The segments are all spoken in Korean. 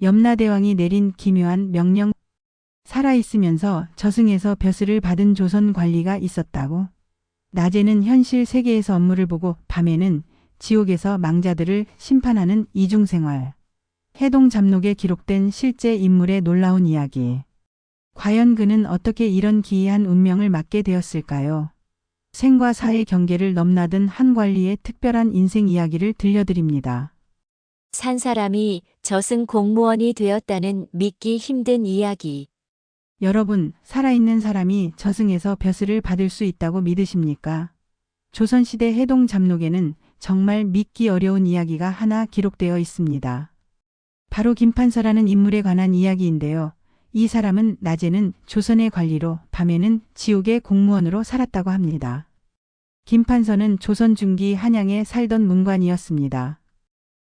염라대왕이 내린 기묘한 명령. 살아있으면서 저승에서 벼슬을 받은 조선 관리가 있었다고. 낮에는 현실 세계에서 업무를 보고 밤에는 지옥에서 망자들을 심판하는 이중생활. 해동잡록에 기록된 실제 인물의 놀라운 이야기. 과연 그는 어떻게 이런 기이한 운명을 맞게 되었을까요? 생과 사의 경계를 넘나든 한 관리의 특별한 인생 이야기를 들려드립니다. 산 사람이 저승 공무원이 되었다는 믿기 힘든 이야기. 여러분, 살아있는 사람이 저승에서 벼슬을 받을 수 있다고 믿으십니까? 조선시대 해동잡록에는 정말 믿기 어려운 이야기가 하나 기록되어 있습니다. 바로 김판서라는 인물에 관한 이야기인데요. 이 사람은 낮에는 조선의 관리로 밤에는 지옥의 공무원으로 살았다고 합니다. 김판서는 조선 중기 한양에 살던 문관이었습니다.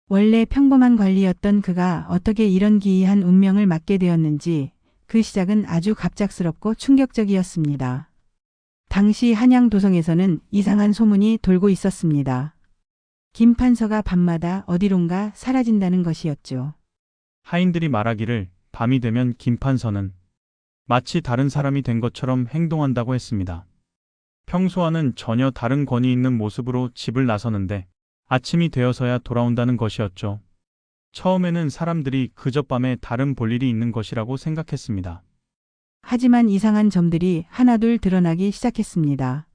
원래 평범한 관리였던 그가 어떻게 이런 기이한 운명을 맞게 되었는지 그 시작은 아주 갑작스럽고 충격적이었습니다. 당시 한양 도성에서는 이상한 소문이 돌고 있었습니다. 김판서가 밤마다 어디론가 사라진다는 것이었죠. 하인들이 말하기를 밤이 되면 김판서는 마치 다른 사람이 된 것처럼 행동한다고 했습니다. 평소와는 전혀 다른 권위 있는 모습으로 집을 나서는데 아침이 되어서야 돌아온다는 것이었죠. 처음에는 사람들이 그저 밤에 다른 볼일이 있는 것이라고 생각했습니다. 하지만 이상한 점들이 하나둘 드러나기 시작했습니다.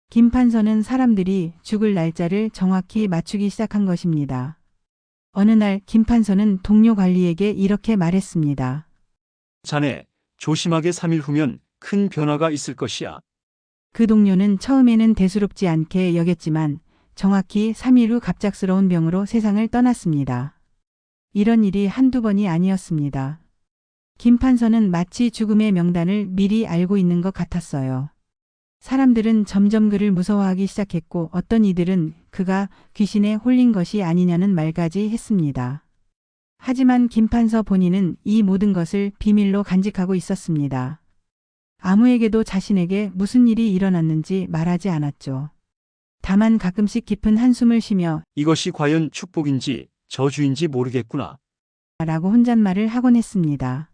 김판서는 사람들이 죽을 날짜를 정확히 맞추기 시작한 것입니다. 어느 날 김판서는 동료 관리에게 이렇게 말했습니다. 자네, 조심하게 3일 후면 큰 변화가 있을 것이야. 그 동료는 처음에는 대수롭지 않게 여겼지만 정확히 3일 후 갑작스러운 병으로 세상을 떠났습니다. 이런 일이 한두 번이 아니었습니다. 김판서는 마치 죽음의 명단을 미리 알고 있는 것 같았어요. 사람들은 점점 그를 무서워하기 시작했고 어떤 이들은 그가 귀신에 홀린 것이 아니냐는 말까지 했습니다. 하지만 김판서 본인은 이 모든 것을 비밀로 간직하고 있었습니다. 아무에게도 자신에게 무슨 일이 일어났는지 말하지 않았죠. 다만 가끔씩 깊은 한숨을 쉬며 이것이 과연 축복인지 저주인지 모르겠구나. 라고 혼잣말을 하곤 했습니다.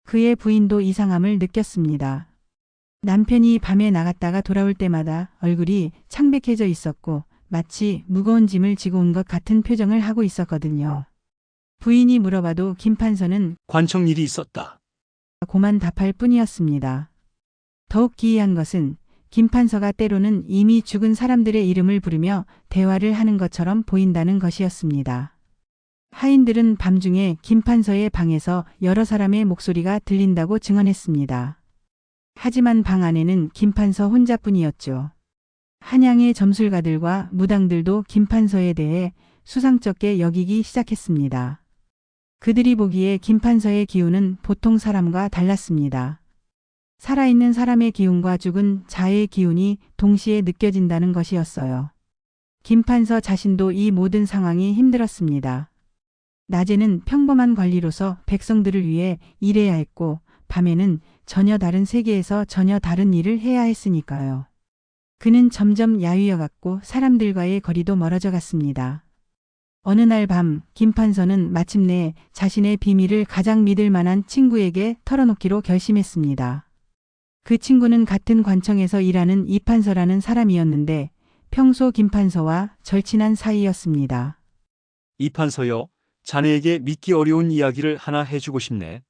그의 부인도 이상함을 느꼈습니다. 남편이 밤에 나갔다가 돌아올 때마다 얼굴이 창백해져 있었고 마치 무거운 짐을 지고 온 것 같은 표정을 하고 있었거든요. 부인이 물어봐도 김판서는 관청 일이 있었다. 고만 답할 뿐이었습니다. 더욱 기이한 것은 김판서가 때로는 이미 죽은 사람들의 이름을 부르며 대화를 하는 것처럼 보인다는 것이었습니다. 하인들은 밤중에 김판서의 방에서 여러 사람의 목소리가 들린다고 증언했습니다. 하지만 방 안에는 김판서 혼자뿐이었죠. 한양의 점술가들과 무당들도 김판서에 대해 수상쩍게 여기기 시작했습니다. 그들이 보기에 김판서의 기운은 보통 사람과 달랐습니다. 살아있는 사람의 기운과 죽은 자의 기운이 동시에 느껴진다는 것이었어요. 김판서 자신도 이 모든 상황이 힘들었습니다. 낮에는 평범한 관리로서 백성들을 위해 일해야 했고 밤에는 전혀 다른 세계에서 전혀 다른 일을 해야 했으니까요. 그는 점점 야위어갔고 사람들과의 거리도 멀어져 갔습니다. 어느 날 밤 김판서는 마침내 자신의 비밀을 가장 믿을 만한 친구에게 털어놓기로 결심했습니다. 그 친구는 같은 관청에서 일하는 이판서라는 사람이었는데 평소 김판서와 절친한 사이였습니다. 이판서여, 자네에게 믿기 어려운 이야기를 하나 해주고 싶네.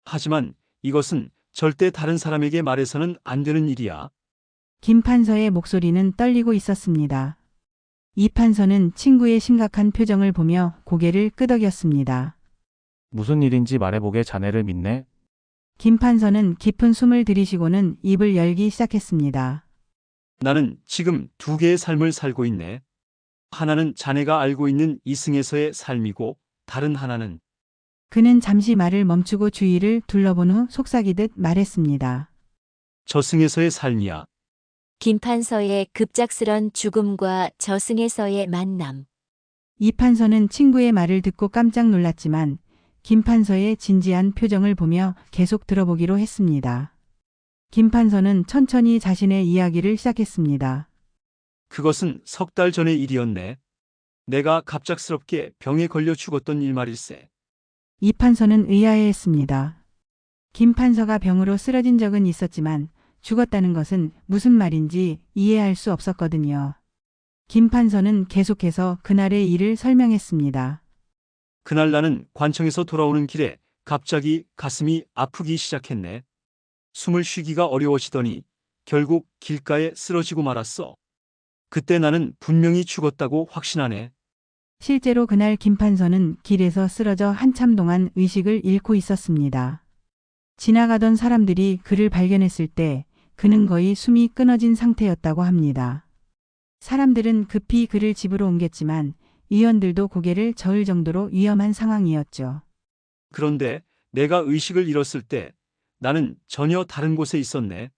하지만 이것은 절대 다른 사람에게 말해서는 안 되는 일이야. 김판서의 목소리는 떨리고 있었습니다. 이판서는 친구의 심각한 표정을 보며 고개를 끄덕였습니다. 무슨 일인지 말해보게. 자네를 믿네. 김판서는 깊은 숨을 들이쉬고는 입을 열기 시작했습니다. 나는 지금 두 개의 삶을 살고 있네. 하나는 자네가 알고 있는 이승에서의 삶이고 다른 하나는 그는 잠시 말을 멈추고 주위를 둘러본 후 속삭이듯 말했습니다. 저승에서의 삶이야. 김판서의 급작스런 죽음과 저승에서의 만남. 이판서는 친구의 말을 듣고 깜짝 놀랐지만 김판서의 진지한 표정을 보며 계속 들어보기로 했습니다. 김판서는 천천히 자신의 이야기를 시작했습니다. 그것은 석 달 전의 일이었네. 내가 갑작스럽게 병에 걸려 죽었던 일 말일세. 이 판서는 의아해했습니다. 김 판서가 병으로 쓰러진 적은 있었지만 죽었다는 것은 무슨 말인지 이해할 수 없었거든요. 김 판서는 계속해서 그날의 일을 설명했습니다. 그날 나는 관청에서 돌아오는 길에 갑자기 가슴이 아프기 시작했네. 숨을 쉬기가 어려워지더니 결국 길가에 쓰러지고 말았어. 그때 나는 분명히 죽었다고 확신하네. 실제로 그날 김 판서는 길에서 쓰러져 한참 동안 의식을 잃고 있었습니다. 지나가던 사람들이 그를 발견했을 때 그는 거의 숨이 끊어진 상태였다고 합니다. 사람들은 급히 그를 집으로 옮겼지만 의원들도 고개를 저을 정도로 위험한 상황이었죠. 그런데 내가 의식을 잃었을 때 나는 전혀 다른 곳에 있었네.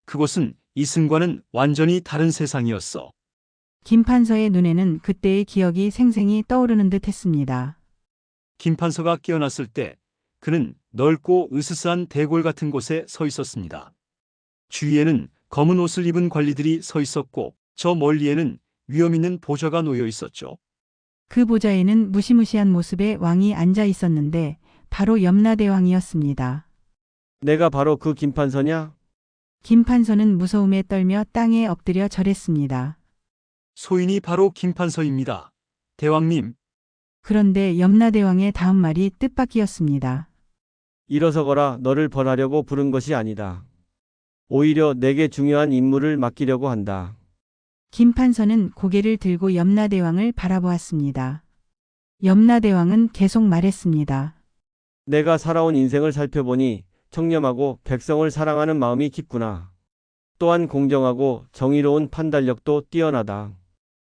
그곳은 이승과는 완전히 다른 세상이었어. 김 판서의 눈에는 그때의 기억이 생생히 떠오르는 듯 했습니다. 김 판서가 깨어났을 때 그는 넓고 으스스한 대궐 같은 곳에 서 있었습니다. 주위에는 검은 옷을 입은 관리들이 서 있었고 저 멀리에는 위험 있는 보좌가 놓여 있었죠. 그 보좌에는 무시무시한 모습의 왕이 앉아 있었는데 바로 염라대왕이었습니다. 내가 바로 그 김판서냐? 김 판서는 무서움에 떨며 땅에 엎드려 절했습니다. 소인이 바로 김 판서입니다. 대왕님, 그런데 염라대왕의 다음 말이 뜻밖이었습니다. 일어서거라. 너를 벌하려고 부른 것이 아니다. 오히려 내게 중요한 임무를 맡기려고 한다. 김 판서는 고개를 들고 염라대왕을 바라보았습니다. 염라대왕은 계속 말했습니다. 내가 살아온 인생을 살펴보니 청렴하고 백성을 사랑하는 마음이 깊구나. 또한 공정하고 정의로운 판단력도 뛰어나다.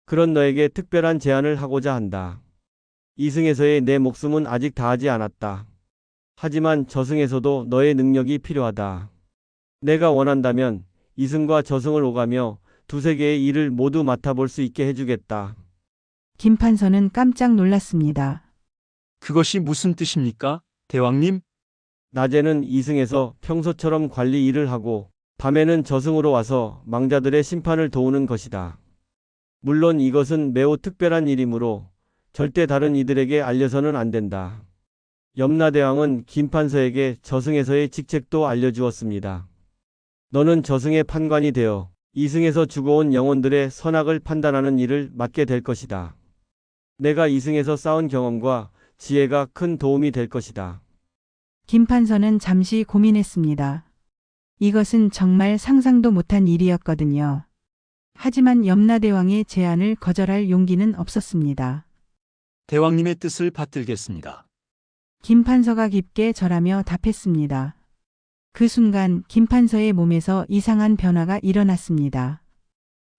그런 너에게 특별한 제안을 하고자 한다. 이승에서의 내 목숨은 아직 다하지 않았다. 하지만 저승에서도 너의 능력이 필요하다. 내가 원한다면 이승과 저승을 오가며 두세 개의 일을 모두 맡아볼 수 있게 해주겠다. 김 판서는 깜짝 놀랐습니다. 그것이 무슨 뜻입니까? 대왕님? 낮에는 이승에서 평소처럼 관리 일을 하고 밤에는 저승으로 와서 망자들의 심판을 도우는 것이다. 물론 이것은 매우 특별한 일이므로 절대 다른 이들에게 알려서는 안 된다. 염라대왕은 김판서에게 저승에서의 직책도 알려주었습니다. 너는 저승의 판관이 되어 이승에서 죽어온 영혼들의 선악을 판단하는 일을 맡게 될 것이다. 내가 이승에서 쌓은 경험과 지혜가 큰 도움이 될 것이다. 김 판서는 잠시 고민했습니다. 이것은 정말 상상도 못한 일이었거든요. 하지만 염라대왕의 제안을 거절할 용기는 없었습니다. 대왕님의 뜻을 받들겠습니다. 김 판서가 깊게 절하며 답했습니다. 그 순간 김 판서의 몸에서 이상한 변화가 일어났습니다.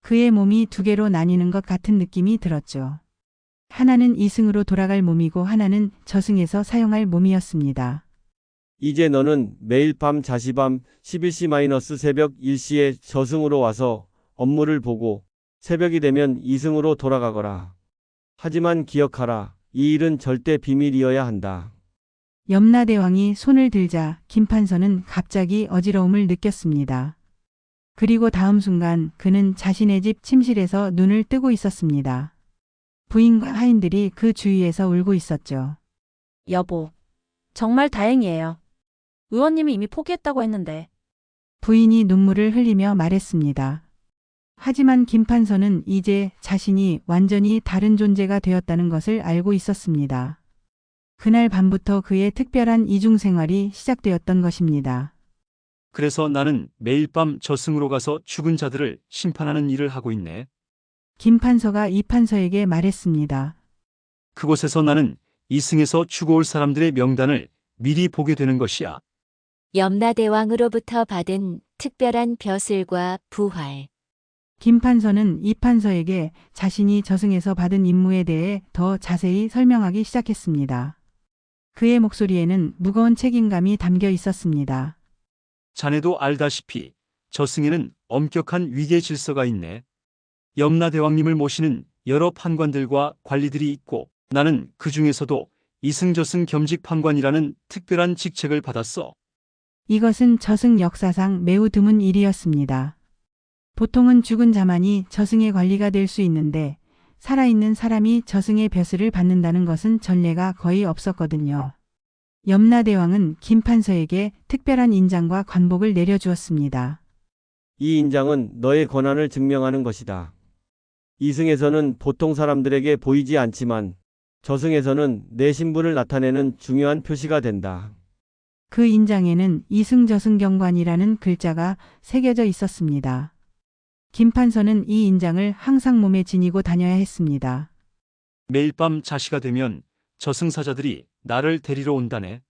그의 몸이 두 개로 나뉘는 것 같은 느낌이 들었죠. 하나는 이승으로 돌아갈 몸이고 하나는 저승에서 사용할 몸이었습니다. 이제 너는 매일 밤 자시밤 11시- 새벽 1시에 저승으로 와서 업무를 보고 새벽이 되면 이승으로 돌아가거라. 하지만 기억하라. 이 일은 절대 비밀이어야 한다. 염라대왕이 손을 들자 김 판서는 갑자기 어지러움을 느꼈습니다. 그리고 다음 순간 그는 자신의 집 침실에서 눈을 뜨고 있었습니다. 부인과 하인들이 그 주위에서 울고 있었죠. 여보, 정말 다행이에요. 의원님이 이미 포기했다고 했는데. 부인이 눈물을 흘리며 말했습니다. 하지만 김 판서는 이제 자신이 완전히 다른 존재가 되었다는 것을 알고 있었습니다. 그날 밤부터 그의 특별한 이중 생활이 시작되었던 것입니다. 그래서 나는 매일 밤 저승으로 가서 죽은 자들을 심판하는 일을 하고 있네. 김 판서가 이 판서에게 말했습니다. 그곳에서 나는 이승에서 죽어올 사람들의 명단을 미리 보게 되는 것이야. 염라대왕으로부터 받은 특별한 벼슬과 부활. 김 판서는 이 판서에게 자신이 저승에서 받은 임무에 대해 더 자세히 설명하기 시작했습니다. 그의 목소리에는 무거운 책임감이 담겨 있었습니다. 자네도 알다시피 저승에는 엄격한 위계 질서가 있네. 염라대왕님을 모시는 여러 판관들과 관리들이 있고 나는 그 중에서도 이승저승 겸직 판관이라는 특별한 직책을 받았어. 이것은 저승 역사상 매우 드문 일이었습니다. 보통은 죽은 자만이 저승의 관리가 될 수 있는데 살아있는 사람이 저승의 벼슬을 받는다는 것은 전례가 거의 없었거든요. 염라대왕은 김판서에게 특별한 인장과 관복을 내려주었습니다. 이 인장은 너의 권한을 증명하는 것이다. 이승에서는 보통 사람들에게 보이지 않지만 저승에서는 내 신분을 나타내는 중요한 표시가 된다. 그 인장에는 이승저승경관이라는 글자가 새겨져 있었습니다. 김판서는 이 인장을 항상 몸에 지니고 다녀야 했습니다. 매일 밤 자시가 되면 저승사자들이 나를 데리러 온다네.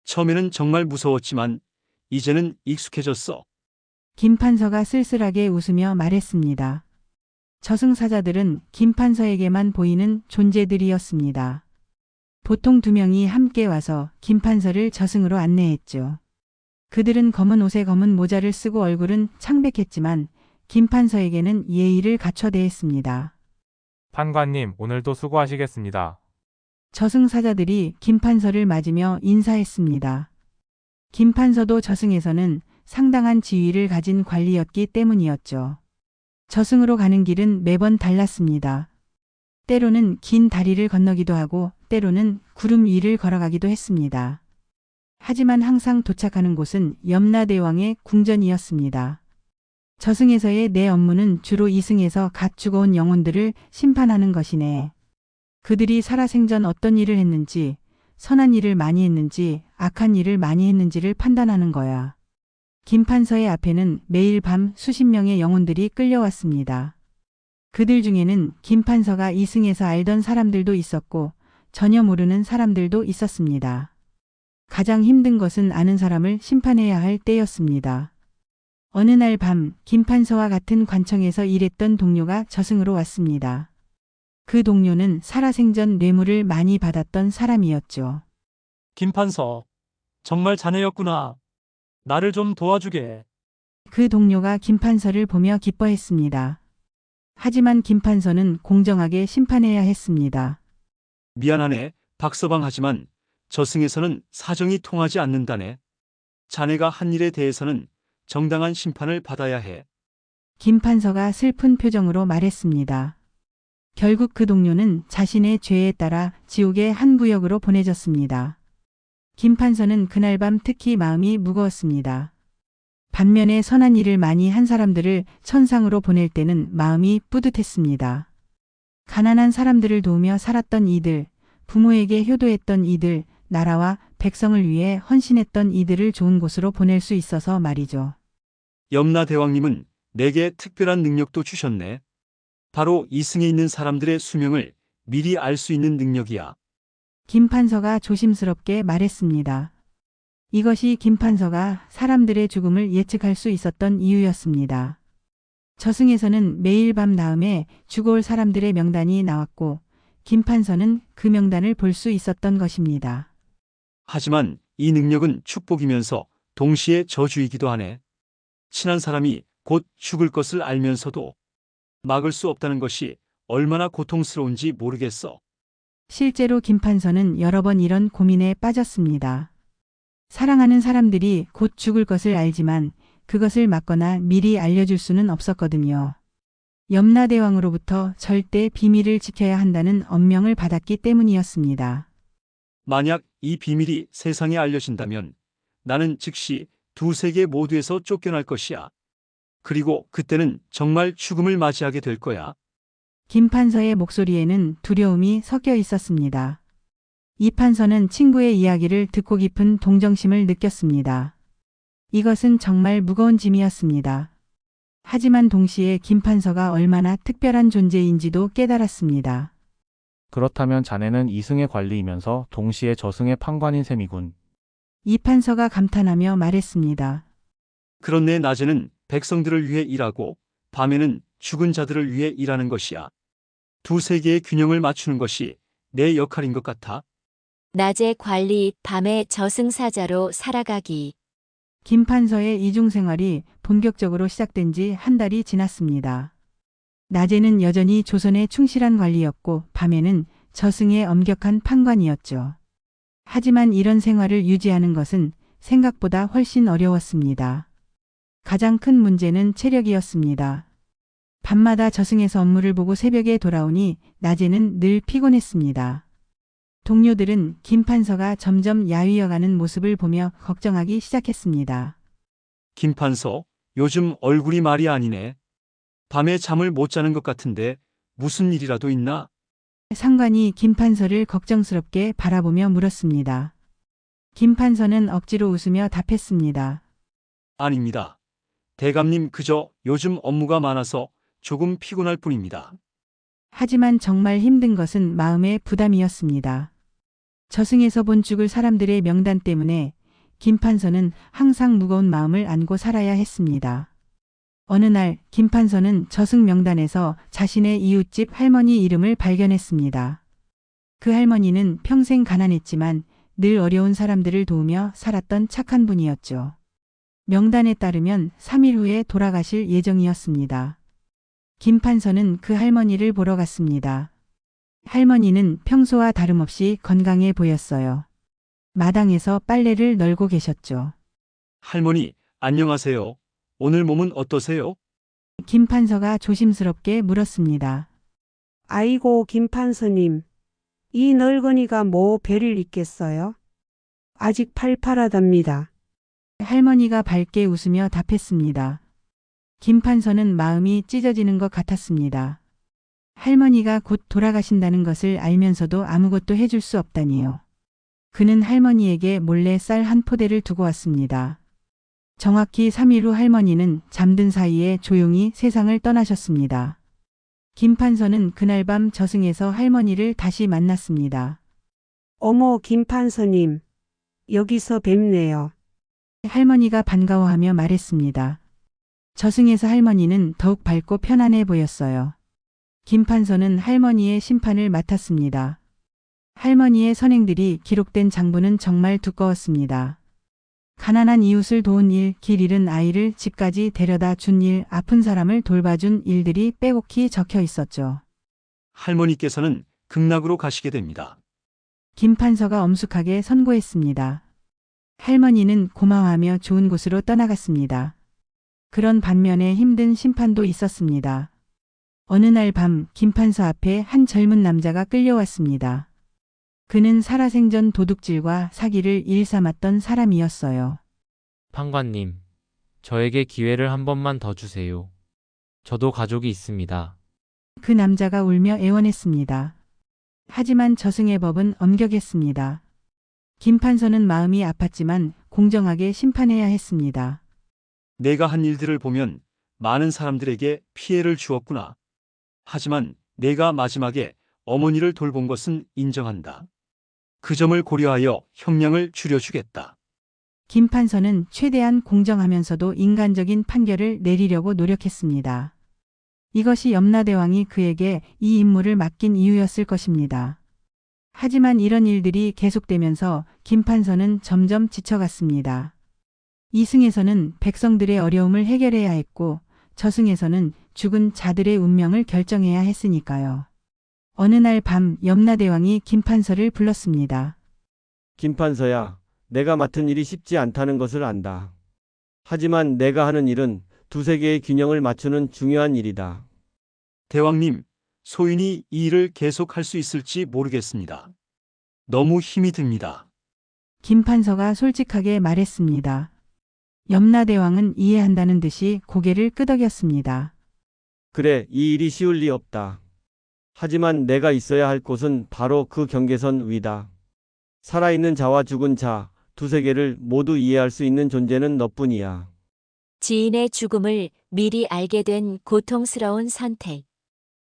처음에는 정말 무서웠지만 이제는 익숙해졌어. 김판서가 쓸쓸하게 웃으며 말했습니다. 저승사자들은 김판서에게만 보이는 존재들이었습니다. 보통 2명이 함께 와서 김판서를 저승으로 안내했죠. 그들은 검은 옷에 검은 모자를 쓰고 얼굴은 창백했지만 김판서에게는 예의를 갖춰 대했습니다. 판관님, 오늘도 수고하시겠습니다. 저승사자들이 김판서를 맞으며 인사했습니다. 김판서도 저승에서는 상당한 지위를 가진 관리였기 때문이었죠. 저승으로 가는 길은 매번 달랐습니다. 때로는 긴 다리를 건너기도 하고 때로는 구름 위를 걸어가기도 했습니다. 하지만 항상 도착하는 곳은 염라대왕의 궁전이었습니다. 저승에서의 내 업무는 주로 이승에서 갓 죽어온 영혼들을 심판하는 것이네. 그들이 살아생전 어떤 일을 했는지, 선한 일을 많이 했는지, 악한 일을 많이 했는지를 판단하는 거야. 김판서의 앞에는 매일 밤 수십 명의 영혼들이 끌려왔습니다. 그들 중에는 김판서가 이승에서 알던 사람들도 있었고 전혀 모르는 사람들도 있었습니다. 가장 힘든 것은 아는 사람을 심판해야 할 때였습니다. 어느 날 밤 김판서와 같은 관청에서 일했던 동료가 저승으로 왔습니다. 그 동료는 살아생전 뇌물을 많이 받았던 사람이었죠. 김판서, 정말 자네였구나. 나를 좀 도와주게. 그 동료가 김판서를 보며 기뻐했습니다. 하지만 김판서는 공정하게 심판해야 했습니다. 미안하네, 박서방. 하지만 저승에서는 사정이 통하지 않는다네. 자네가 한 일에 대해서는 정당한 심판을 받아야 해. 김판서가 슬픈 표정으로 말했습니다. 결국 그 동료는 자신의 죄에 따라 지옥의 한 구역으로 보내졌습니다. 김판서는 그날 밤 특히 마음이 무거웠습니다. 반면에 선한 일을 많이 한 사람들을 천상으로 보낼 때는 마음이 뿌듯했습니다. 가난한 사람들을 도우며 살았던 이들, 부모에게 효도했던 이들, 나라와 백성을 위해 헌신했던 이들을 좋은 곳으로 보낼 수 있어서 말이죠. 염라대왕님은 내게 특별한 능력도 주셨네. 바로 이승에 있는 사람들의 수명을 미리 알 수 있는 능력이야. 김판서가 조심스럽게 말했습니다. 이것이 김판서가 사람들의 죽음을 예측할 수 있었던 이유였습니다. 저승에서는 매일 밤 다음에 죽어올 사람들의 명단이 나왔고 김판서는 그 명단을 볼 수 있었던 것입니다. 하지만 이 능력은 축복이면서 동시에 저주이기도 하네. 친한 사람이 곧 죽을 것을 알면서도 막을 수 없다는 것이 얼마나 고통스러운지 모르겠어. 실제로 김판서는 여러 번 이런 고민에 빠졌습니다. 사랑하는 사람들이 곧 죽을 것을 알지만 그것을 막거나 미리 알려줄 수는 없었거든요. 염라대왕으로부터 절대 비밀을 지켜야 한다는 엄명을 받았기 때문이었습니다. 만약 이 비밀이 세상에 알려진다면 나는 즉시 두 세계 모두에서 쫓겨날 것이야. 그리고 그때는 정말 죽음을 맞이하게 될 거야. 김판서의 목소리에는 두려움이 섞여 있었습니다. 이 판서는 친구의 이야기를 듣고 깊은 동정심을 느꼈습니다. 이것은 정말 무거운 짐이었습니다. 하지만 동시에 김판서가 얼마나 특별한 존재인지도 깨달았습니다. 그렇다면 자네는 이승의 관리이면서 동시에 저승의 판관인 셈이군. 이 판서가 감탄하며 말했습니다. 그런데 낮에는 백성들을 위해 일하고 밤에는 죽은 자들을 위해 일하는 것이야. 두 세계의 균형을 맞추는 것이 내 역할인 것 같아. 낮에 관리, 밤에 저승사자로 살아가기. 김판서의 이중생활이 본격적으로 시작된 지 한 달이 지났습니다. 낮에는 여전히 조선의 충실한 관리였고 밤에는 저승의 엄격한 판관이었죠. 하지만 이런 생활을 유지하는 것은 생각보다 훨씬 어려웠습니다. 가장 큰 문제는 체력이었습니다. 밤마다 저승에서 업무를 보고 새벽에 돌아오니 낮에는 늘 피곤했습니다. 동료들은 김판서가 점점 야위어가는 모습을 보며 걱정하기 시작했습니다. 김판서, 요즘 얼굴이 말이 아니네. 밤에 잠을 못 자는 것 같은데 무슨 일이라도 있나? 상관이 김판서를 걱정스럽게 바라보며 물었습니다. 김판서는 억지로 웃으며 답했습니다. 아닙니다. 대감님 그저 요즘 업무가 많아서 조금 피곤할 뿐입니다. 하지만 정말 힘든 것은 마음의 부담이었습니다. 저승에서 본 죽을 사람들의 명단 때문에 김판서는 항상 무거운 마음을 안고 살아야 했습니다. 어느 날 김판서는 저승 명단에서 자신의 이웃집 할머니 이름을 발견했습니다. 그 할머니는 평생 가난했지만 늘 어려운 사람들을 도우며 살았던 착한 분이었죠. 명단에 따르면 3일 후에 돌아가실 예정이었습니다. 김판서는 그 할머니를 보러 갔습니다. 할머니는 평소와 다름없이 건강해 보였어요. 마당에서 빨래를 널고 계셨죠. 할머니, 안녕하세요. 오늘 몸은 어떠세요? 김판서가 조심스럽게 물었습니다. 아이고, 김판서님. 이 늙은이가 뭐 별일 있겠어요? 아직 팔팔하답니다. 할머니가 밝게 웃으며 답했습니다. 김판서는 마음이 찢어지는 것 같았습니다. 할머니가 곧 돌아가신다는 것을 알면서도 아무것도 해줄 수 없다니요. 그는 할머니에게 몰래 쌀 한 포대를 두고 왔습니다. 정확히 3일 후 할머니는 잠든 사이에 조용히 세상을 떠나셨습니다. 김판서는 그날 밤 저승에서 할머니를 다시 만났습니다. 어머, 김판서님. 여기서 뵙네요. 할머니가 반가워하며 말했습니다. 저승에서 할머니는 더욱 밝고 편안해 보였어요. 김판서는 할머니의 심판을 맡았습니다. 할머니의 선행들이 기록된 장부는 정말 두꺼웠습니다. 가난한 이웃을 도운 일, 길 잃은 아이를 집까지 데려다 준 일, 아픈 사람을 돌봐준 일들이 빼곡히 적혀 있었죠. 할머니께서는 극락으로 가시게 됩니다. 김판서가 엄숙하게 선고했습니다. 할머니는 고마워하며 좋은 곳으로 떠나갔습니다. 그런 반면에 힘든 심판도 있었습니다. 어느 날 밤 김판서 앞에 한 젊은 남자가 끌려왔습니다. 그는 살아생전 도둑질과 사기를 일삼았던 사람이었어요. 판관님, 저에게 기회를 한 번만 더 주세요. 저도 가족이 있습니다. 그 남자가 울며 애원했습니다. 하지만 저승의 법은 엄격했습니다. 김판서는 마음이 아팠지만 공정하게 심판해야 했습니다. 내가 한 일들을 보면 많은 사람들에게 피해를 주었구나. 하지만 내가 마지막에 어머니를 돌본 것은 인정한다. 그 점을 고려하여 형량을 줄여주겠다. 김판서는 최대한 공정하면서도 인간적인 판결을 내리려고 노력했습니다. 이것이 염라대왕이 그에게 이 임무를 맡긴 이유였을 것입니다. 하지만 이런 일들이 계속되면서 김판서는 점점 지쳐갔습니다. 이승에서는 백성들의 어려움을 해결해야 했고 저승에서는 죽은 자들의 운명을 결정해야 했으니까요. 어느 날 밤 염라대왕이 김판서를 불렀습니다. 김판서야, 내가 맡은 일이 쉽지 않다는 것을 안다. 하지만 내가 하는 일은 두세 개의 균형을 맞추는 중요한 일이다. 대왕님, 소인이 이 일을 계속할 수 있을지 모르겠습니다. 너무 힘이 듭니다. 김판서가 솔직하게 말했습니다. 염라대왕은 이해한다는 듯이 고개를 끄덕였습니다. 그래, 이 일이 쉬울 리 없다. 하지만 내가 있어야 할 곳은 바로 그 경계선 위다. 살아있는 자와 죽은 자, 두세 개를 모두 이해할 수 있는 존재는 너뿐이야. 지인의 죽음을 미리 알게 된 고통스러운 선택.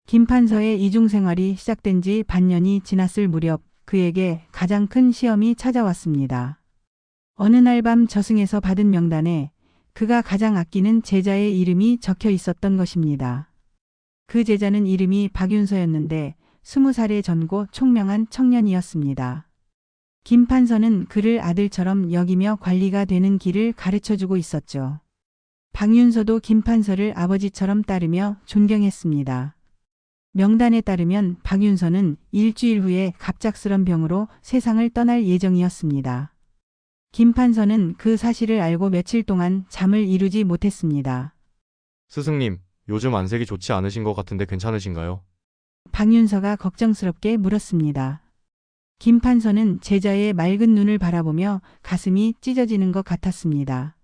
김판서의 이중생활이 시작된 지 반년이 지났을 무렵 그에게 가장 큰 시험이 찾아왔습니다. 어느 날 밤 저승에서 받은 명단에 그가 가장 아끼는 제자의 이름이 적혀 있었던 것입니다. 그 제자는 이름이 박윤서였는데 20살의 젊고 총명한 청년이었습니다. 김판서는 그를 아들처럼 여기며 관리가 되는 길을 가르쳐주고 있었죠. 박윤서도 김판서를 아버지처럼 따르며 존경했습니다. 명단에 따르면 박윤서는 일주일 후에 갑작스런 병으로 세상을 떠날 예정이었습니다. 김판서는 그 사실을 알고 며칠 동안 잠을 이루지 못했습니다. 스승님, 요즘 안색이 좋지 않으신 것 같은데 괜찮으신가요? 박윤서가 걱정스럽게 물었습니다. 김 판서는 제자의 맑은 눈을 바라보며 가슴이 찢어지는 것 같았습니다.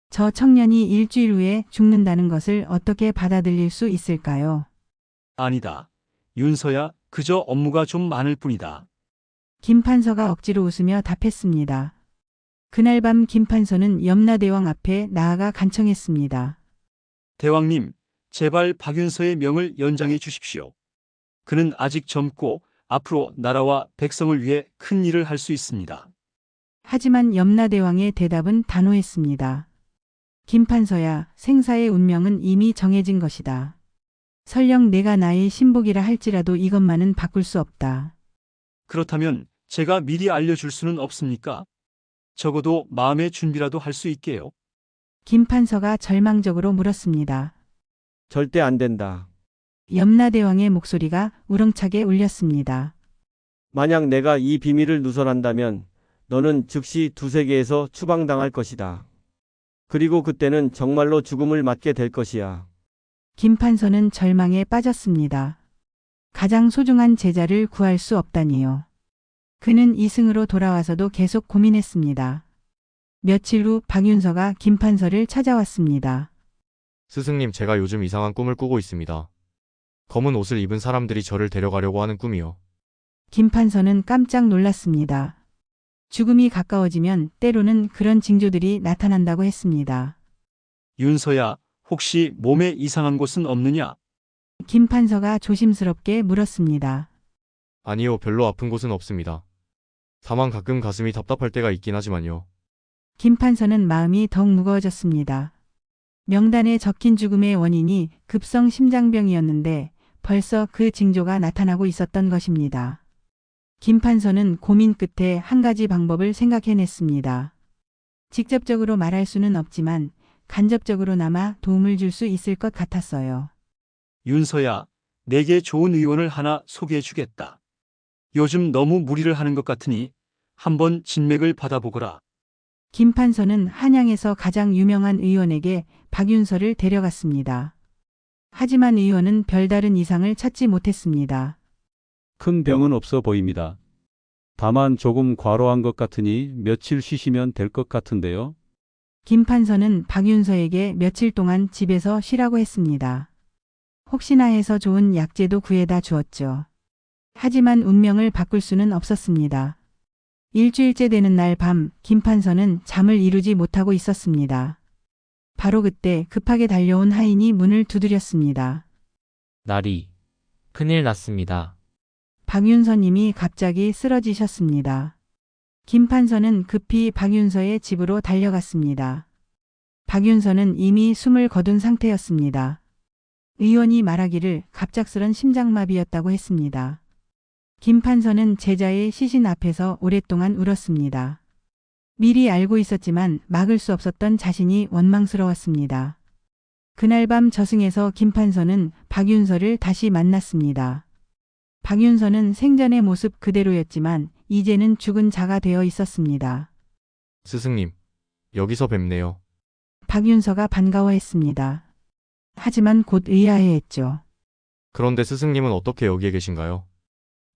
저 청년이 일주일 후에 죽는다는 것을 어떻게 받아들일 수 있을까요? 아니다. 윤서야, 그저 업무가 좀 많을 뿐이다. 김 판서가 억지로 웃으며 답했습니다. 그날 밤 김 판서는 염라대왕 앞에 나아가 간청했습니다. 대왕님, 제발 박윤서의 명을 연장해 주십시오. 그는 아직 젊고 앞으로 나라와 백성을 위해 큰 일을 할 수 있습니다. 하지만 염라대왕의 대답은 단호했습니다. 김 판서야, 생사의 운명은 이미 정해진 것이다. 설령 내가 나의 신복이라 할지라도 이것만은 바꿀 수 없다. 그렇다면 제가 미리 알려줄 수는 없습니까? 적어도 마음의 준비라도 할 수 있게요. 김 판서가 절망적으로 물었습니다. 절대 안 된다. 염라대왕의 목소리가 우렁차게 울렸습니다. 만약 내가 이 비밀을 누설한다면 너는 즉시 두세계에서 추방당할 것이다. 그리고 그때는 정말로 죽음을 맞게 될 것이야. 김 판서는 절망에 빠졌습니다. 가장 소중한 제자를 구할 수 없다니요. 그는 이승으로 돌아와서도 계속 고민했습니다. 며칠 후 박윤서가 김 판서를 찾아왔습니다. 스승님, 제가 요즘 이상한 꿈을 꾸고 있습니다. 검은 옷을 입은 사람들이 저를 데려가려고 하는 꿈이요. 김 판서는 깜짝 놀랐습니다. 죽음이 가까워지면 때로는 그런 징조들이 나타난다고 했습니다. 윤서야, 혹시 몸에 이상한 곳은 없느냐? 김 판서가 조심스럽게 물었습니다. 아니요, 별로 아픈 곳은 없습니다. 다만 가끔 가슴이 답답할 때가 있긴 하지만요. 김 판서는 마음이 더욱 무거워졌습니다. 명단에 적힌 죽음의 원인이 급성 심장병이었는데 벌써 그 징조가 나타나고 있었던 것입니다. 김 판서는 고민 끝에 한 가지 방법을 생각해냈습니다. 직접적으로 말할 수는 없지만 간접적으로나마 도움을 줄 수 있을 것 같았어요. 윤서야, 내게 좋은 의원을 하나 소개해 주겠다. 요즘 너무 무리를 하는 것 같으니 한번 진맥을 받아보거라. 김 판서는 한양에서 가장 유명한 의원에게 박윤서를 데려갔습니다. 하지만 의원은 별다른 이상을 찾지 못했습니다. 큰 병은 없어 보입니다. 다만 조금 과로한 것 같으니 며칠 쉬시면 될 것 같은데요. 김 판서는 박윤서에게 며칠 동안 집에서 쉬라고 했습니다. 혹시나 해서 좋은 약재도 구해다 주었죠. 하지만 운명을 바꿀 수는 없었습니다. 일주일째 되는 날 밤, 김 판서는 잠을 이루지 못하고 있었습니다. 바로 그때 급하게 달려온 하인이 문을 두드렸습니다. 나리, 큰일 났습니다. 박윤서님이 갑자기 쓰러지셨습니다. 김 판서는 급히 박윤서의 집으로 달려갔습니다. 박윤서는 이미 숨을 거둔 상태였습니다. 의원이 말하기를 갑작스런 심장마비였다고 했습니다. 김 판서는 제자의 시신 앞에서 오랫동안 울었습니다. 미리 알고 있었지만 막을 수 없었던 자신이 원망스러웠습니다. 그날 밤 저승에서 김 판서는 박윤서를 다시 만났습니다. 박윤서는 생전의 모습 그대로였지만 이제는 죽은 자가 되어 있었습니다. 스승님, 여기서 뵙네요. 박윤서가 반가워했습니다. 하지만 곧 의아해했죠. 그런데 스승님은 어떻게 여기에 계신가요?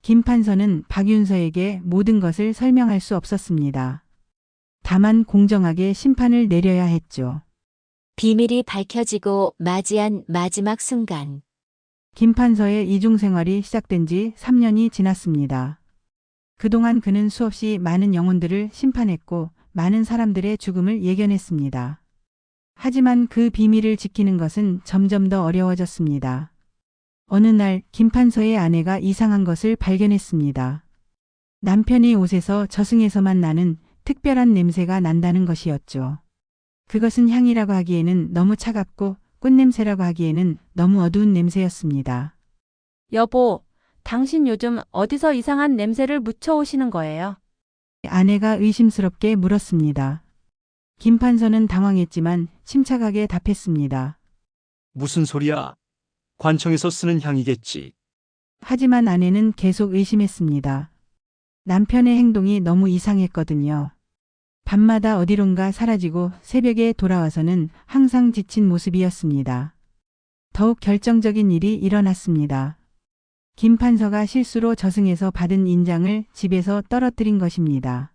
김 판서는 박윤서에게 모든 것을 설명할 수 없었습니다. 다만 공정하게 심판을 내려야 했죠. 비밀이 밝혀지고 맞이한 마지막 순간. 김 판서의 이중생활이 시작된 지 3년이 지났습니다. 그동안 그는 수없이 많은 영혼들을 심판했고 많은 사람들의 죽음을 예견했습니다. 하지만 그 비밀을 지키는 것은 점점 더 어려워졌습니다. 어느 날 김 판서의 아내가 이상한 것을 발견했습니다. 남편의 옷에서 저승에서만 나는 특별한 냄새가 난다는 것이었죠. 그것은 향이라고 하기에는 너무 차갑고 꽃냄새라고 하기에는 너무 어두운 냄새였습니다. 여보, 당신 요즘 어디서 이상한 냄새를 묻혀오시는 거예요? 아내가 의심스럽게 물었습니다. 김 판서는 당황했지만 침착하게 답했습니다. 무슨 소리야? 관청에서 쓰는 향이겠지. 하지만 아내는 계속 의심했습니다. 남편의 행동이 너무 이상했거든요. 밤마다 어디론가 사라지고 새벽에 돌아와서는 항상 지친 모습이었습니다. 더욱 결정적인 일이 일어났습니다. 김판서가 실수로 저승에서 받은 인장을 집에서 떨어뜨린 것입니다.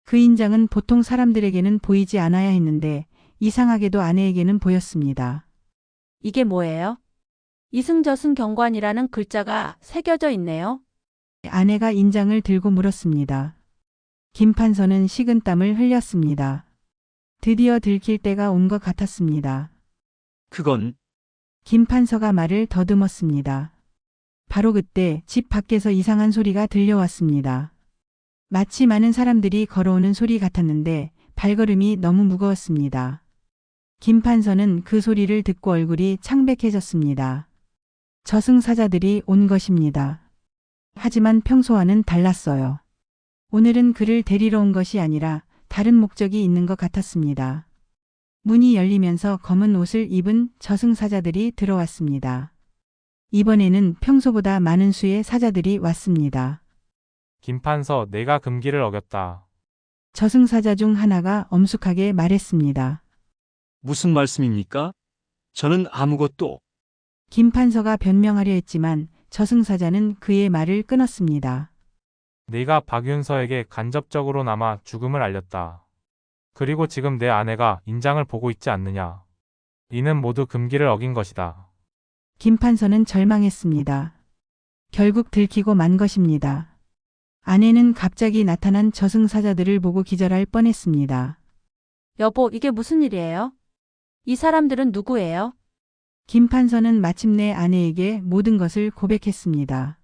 그 인장은 보통 사람들에게는 보이지 않아야 했는데 이상하게도 아내에게는 보였습니다. 이게 뭐예요? 이승저승 경관이라는 글자가 새겨져 있네요. 아내가 인장을 들고 물었습니다. 김판서는 식은땀을 흘렸습니다. 드디어 들킬 때가 온 것 같았습니다. 그건 김판서가 말을 더듬었습니다. 바로 그때 집 밖에서 이상한 소리가 들려왔습니다. 마치 많은 사람들이 걸어오는 소리 같았는데 발걸음이 너무 무거웠습니다. 김판서는 그 소리를 듣고 얼굴이 창백해졌습니다. 저승사자들이 온 것입니다. 하지만 평소와는 달랐어요. 오늘은 그를 데리러 온 것이 아니라 다른 목적이 있는 것 같았습니다. 문이 열리면서 검은 옷을 입은 저승사자들이 들어왔습니다. 이번에는 평소보다 많은 수의 사자들이 왔습니다. 김판서, 내가 금기를 어겼다. 저승사자 중 하나가 엄숙하게 말했습니다. 무슨 말씀입니까? 저는 아무것도. 김판서가 변명하려 했지만 저승사자는 그의 말을 끊었습니다. 네가 박윤서에게 간접적으로나마 죽음을 알렸다. 그리고 지금 내 아내가 인장을 보고 있지 않느냐. 이는 모두 금기를 어긴 것이다. 김판서는 절망했습니다. 결국 들키고 만 것입니다. 아내는 갑자기 나타난 저승사자들을 보고 기절할 뻔했습니다. 여보, 이게 무슨 일이에요? 이 사람들은 누구예요? 김판서는 마침내 아내에게 모든 것을 고백했습니다.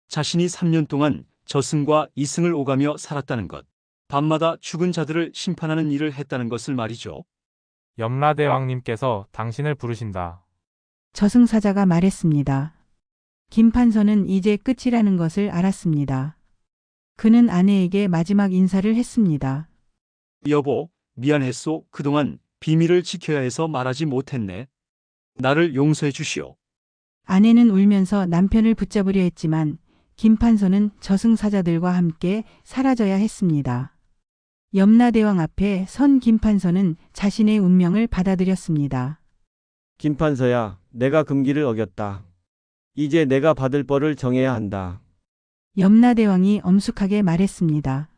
자신이 3년 동안 저승과 이승을 오가며 살았다는 것. 밤마다 죽은 자들을 심판하는 일을 했다는 것을 말이죠. 염라대왕님께서 당신을 부르신다. 저승사자가 말했습니다. 김판서는 이제 끝이라는 것을 알았습니다. 그는 아내에게 마지막 인사를 했습니다. 여보, 미안했소. 그동안 비밀을 지켜야 해서 말하지 못했네. 나를 용서해 주시오. 아내는 울면서 남편을 붙잡으려 했지만 김판서는 저승사자들과 함께 사라져야 했습니다. 염라대왕 앞에 선 김판서는 자신의 운명을 받아들였습니다. 김판서야, 내가 금기를 어겼다. 이제 내가 받을 벌을 정해야 한다. 염라대왕이 엄숙하게 말했습니다.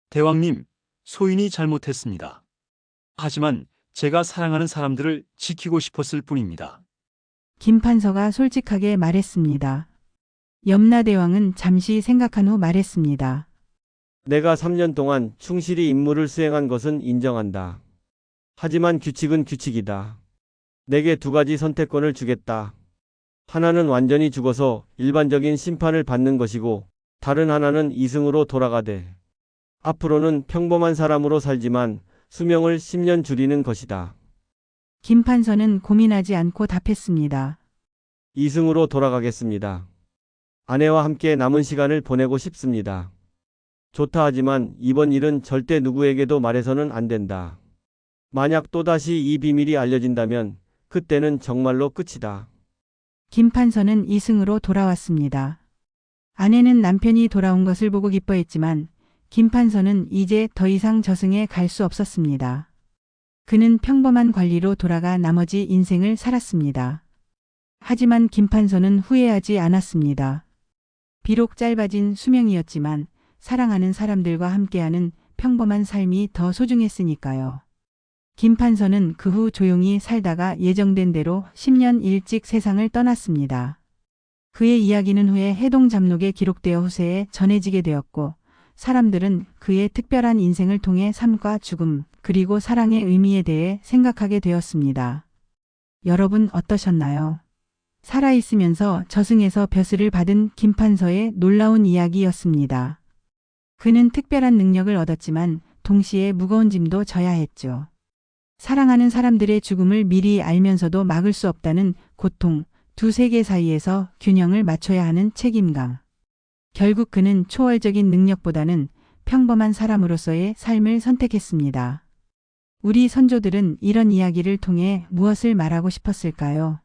대왕님, 소인이 잘못했습니다. 하지만 제가 사랑하는 사람들을 지키고 싶었을 뿐입니다. 김판서가 솔직하게 말했습니다. 염라대왕은 잠시 생각한 후 말했습니다. 내가 3년 동안 충실히 임무를 수행한 것은 인정한다. 하지만 규칙은 규칙이다. 내게 2가지 선택권을 주겠다. 하나는 완전히 죽어서 일반적인 심판을 받는 것이고 다른 하나는 이승으로 돌아가되 앞으로는 평범한 사람으로 살지만 수명을 10년 줄이는 것이다. 김판서는 고민하지 않고 답했습니다. 이승으로 돌아가겠습니다. 아내와 함께 남은 시간을 보내고 싶습니다. 좋다 하지만 이번 일은 절대 누구에게도 말해서는 안 된다. 만약 또다시 이 비밀이 알려진다면 그때는 정말로 끝이다. 김판서는 이승으로 돌아왔습니다. 아내는 남편이 돌아온 것을 보고 기뻐했지만 김판서는 이제 더 이상 저승에 갈 수 없었습니다. 그는 평범한 관리로 돌아가 나머지 인생을 살았습니다. 하지만 김판서는 후회하지 않았습니다. 비록 짧아진 수명이었지만 사랑하는 사람들과 함께하는 평범한 삶이 더 소중했으니까요. 김판서는 그 후 조용히 살다가 예정된 대로 10년 일찍 세상을 떠났습니다. 그의 이야기는 후에 해동잡록에 기록되어 후세에 전해지게 되었고 사람들은 그의 특별한 인생을 통해 삶과 죽음 그리고 사랑의 의미에 대해 생각하게 되었습니다. 여러분 어떠셨나요? 살아있으면서 저승에서 벼슬을 받은 김판서의 놀라운 이야기였습니다. 그는 특별한 능력을 얻었지만 동시에 무거운 짐도 져야 했죠. 사랑하는 사람들의 죽음을 미리 알면서도 막을 수 없다는 고통, 두 세계 사이에서 균형을 맞춰야 하는 책임감. 결국 그는 초월적인 능력보다는 평범한 사람으로서의 삶을 선택했습니다. 우리 선조들은 이런 이야기를 통해 무엇을 말하고 싶었을까요?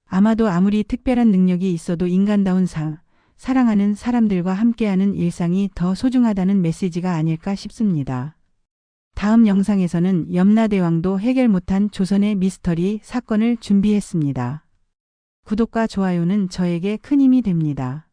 아마도 아무리 특별한 능력이 있어도 인간다운 삶, 사랑하는 사람들과 함께하는 일상이 더 소중하다는 메시지가 아닐까 싶습니다. 다음 영상에서는 염라대왕도 해결 못한 조선의 미스터리 사건을 준비했습니다. 구독과 좋아요는 저에게 큰 힘이 됩니다.